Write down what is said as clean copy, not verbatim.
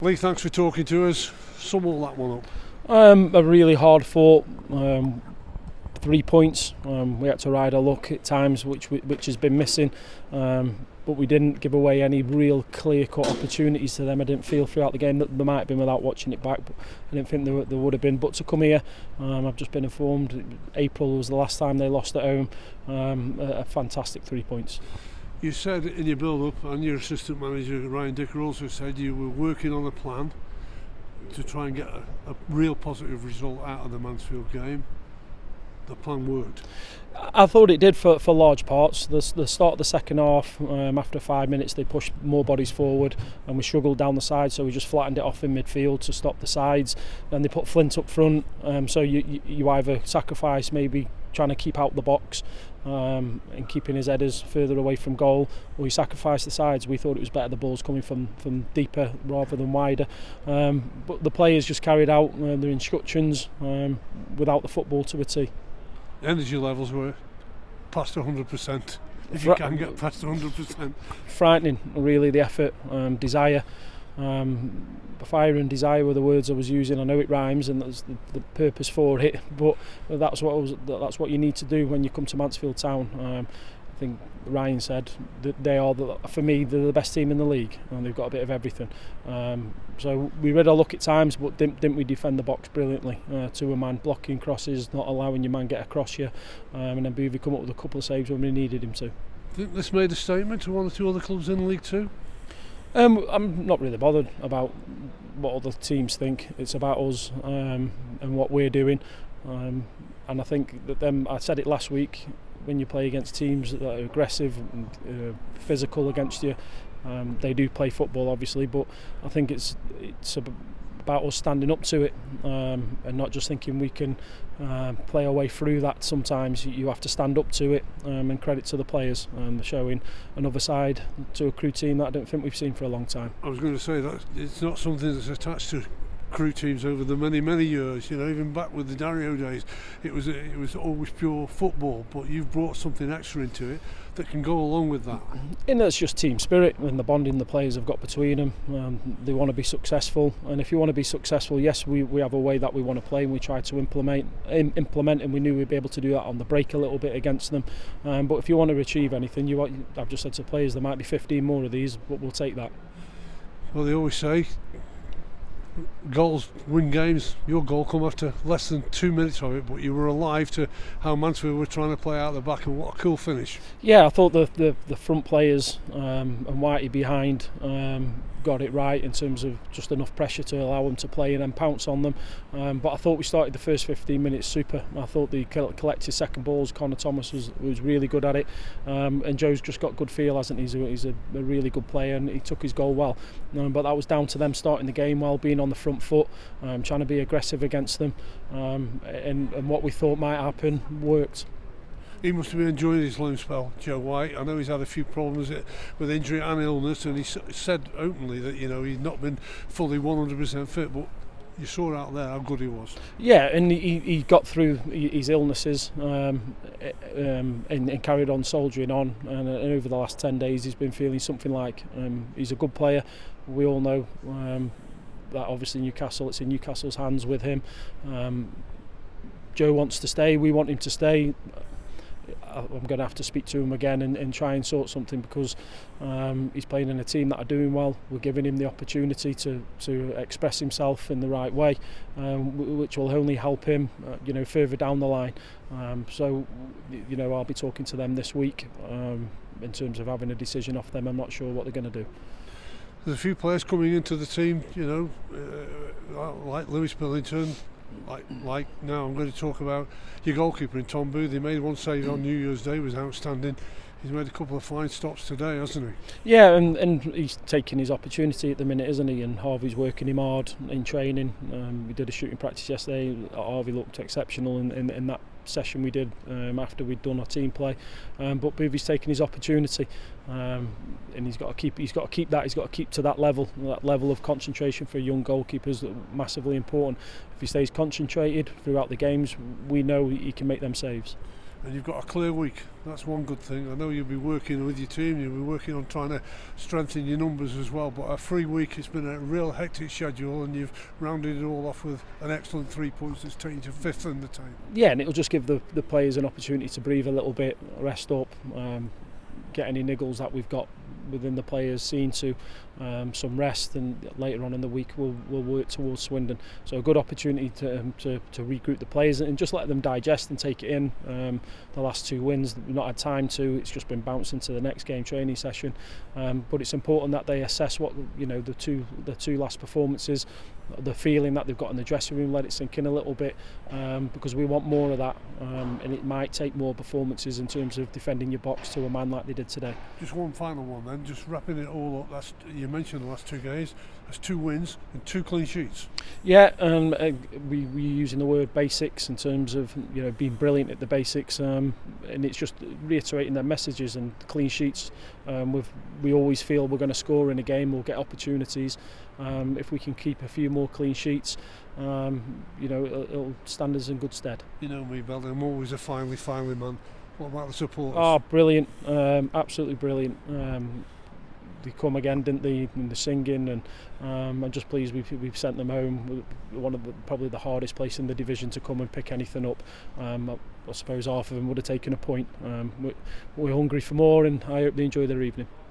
Lee, thanks for talking to us. Sum all that one up. A really hard fought 3 points. We had to ride our luck at times, which has been missing. But we didn't give away any real clear-cut opportunities to them. I didn't feel throughout the game that there might have been without watching it back. But I didn't think there would have been. But to come here, I've just been informed April was the last time they lost at home. A fantastic 3 points. You said in your build-up, and your assistant manager Ryan Dicker also said you were working on a plan to try and get a real positive result out of the Mansfield game. The plan worked. I thought it did for large parts. The start of the second half, after 5 minutes, they pushed more bodies forward and we struggled down the side, so we just flattened it off in midfield to stop the sides. Then they put Flint up front, so you either sacrifice maybe trying to keep out the box and keeping his headers further away from goal, or you sacrifice the sides. We thought it was better the balls coming from deeper rather than wider, but the players just carried out their instructions without the football to a T. Energy levels were past 100%, if you can get past 100%. Frightening, really, the effort, desire. Fire and desire were the words I was using. I know it rhymes and that's the purpose for it, but that's what you need to do when you come to Mansfield Town. I think Ryan said that they are, for me, they're the best team in the league and they've got a bit of everything. So we read our luck at times, but didn't we defend the box brilliantly? To a man, blocking crosses, not allowing your man get across you, and then Boovy come up with a couple of saves when we needed him to. Think this made a statement to one or two other clubs in League Two? I'm not really bothered about what other teams think. It's about us and what we're doing. And I think that I said it last week, when you play against teams that are aggressive and physical against you, they do play football obviously, but I think it's about us standing up to it and not just thinking we can play our way through that. Sometimes you have to stand up to it, and credit to the players. They're showing another side to a Crewe team that I don't think we've seen for a long time. I was going to say that it's not something that's attached to Crewe teams over the many years. You know, even back with the Dario days, it was always pure football. But you've brought something extra into it that can go along with that. And that's just team spirit and the bonding the players have got between them. They want to be successful, and if you want to be successful, yes, we have a way that we want to play, and we try to implement, and we knew we'd be able to do that on the break a little bit against them. But if you want to achieve anything, I've just said to players, there might be 15 more of these, but we'll take that. Well, they always say goals win games. Your goal come after less than 2 minutes of it, but you were alive to how Mansfield were trying to play out the back, and what a cool finish. Yeah, I thought the front players and Whitey behind got it right in terms of just enough pressure to allow them to play and then pounce on them. But I thought we started the first 15 minutes super. I thought the collected second balls, Connor Thomas was really good at it, and Joe's just got good feel, hasn't he? He's a really good player, and he took his goal well. But that was down to them starting the game well, being on the front foot, trying to be aggressive against them, and what we thought might happen worked. He must have been enjoying his loan spell, Joe White. I know he's had a few problems with injury and illness, and he said openly that he's not been fully 100% fit, but you saw out there how good he was. Yeah, and he got through his illnesses and carried on soldiering on, and over the last 10 days he's been feeling something like he's a good player. We all know that obviously it's in Newcastle's hands with him. Joe wants to stay, we want him to stay. I'm going to have to speak to him again and try and sort something, because he's playing in a team that are doing well. We're giving him the opportunity to express himself in the right way, which will only help him further down the line. So I'll be talking to them this week in terms of having a decision off them. I'm not sure what they're going to do. There's a few players coming into the team, like Lewis Billington. Like now I'm going to talk about your goalkeeper in Tom Booth. He made one save on New Year's Day, was outstanding. He's made a couple of fine stops today, hasn't he? Yeah, and he's taking his opportunity at the minute, isn't he? And Harvey's working him hard in training. We did a shooting practice yesterday. Harvey looked exceptional in that session we did after we'd done our team play. But Boovy's taking his opportunity, and he's got to keep that. He's got to keep to that level of concentration for a young goalkeeper is massively important. If he stays concentrated throughout the games, we know he can make them saves. and you've got a clear week. That's one good thing. I know you'll be working with your team, you'll be working on trying to strengthen your numbers as well, but a free week, it's been a real hectic schedule, and you've rounded it all off with an excellent 3 points that's taken you to 5th in the table. Yeah, and it'll just give the players an opportunity to breathe a little bit, rest up, get any niggles that we've got within the players, seen to some rest, and later on in the week we'll work towards Swindon. So a good opportunity to regroup the players and just let them digest and take it in. The last 2 wins we've not had time to, it's just been bounced into the next game training session, but it's important that they assess what the two last performances, the feeling that they've got in the dressing room, let it sink in a little bit, because we want more of that, and it might take more performances in terms of defending your box to a man like they did today. Just one final one then, just wrapping it all up. You mentioned the last 2 games, that's 2 wins and 2 clean sheets. Yeah, we're using the word basics in terms of being brilliant at the basics, and it's just reiterating their messages and clean sheets. We always feel we're going to score in a game, we'll get opportunities. If we can keep a few more clean sheets, it'll stand us in good stead. You know me, Belden, I'm always a finally man. What about the supporters? Oh, brilliant, absolutely brilliant. They come again, didn't they, in the singing, and I'm just pleased we've sent them home. One of probably the hardest place in the division to come and pick anything up. I suppose half of them would have taken a point. We're hungry for more, and I hope they enjoy their evening.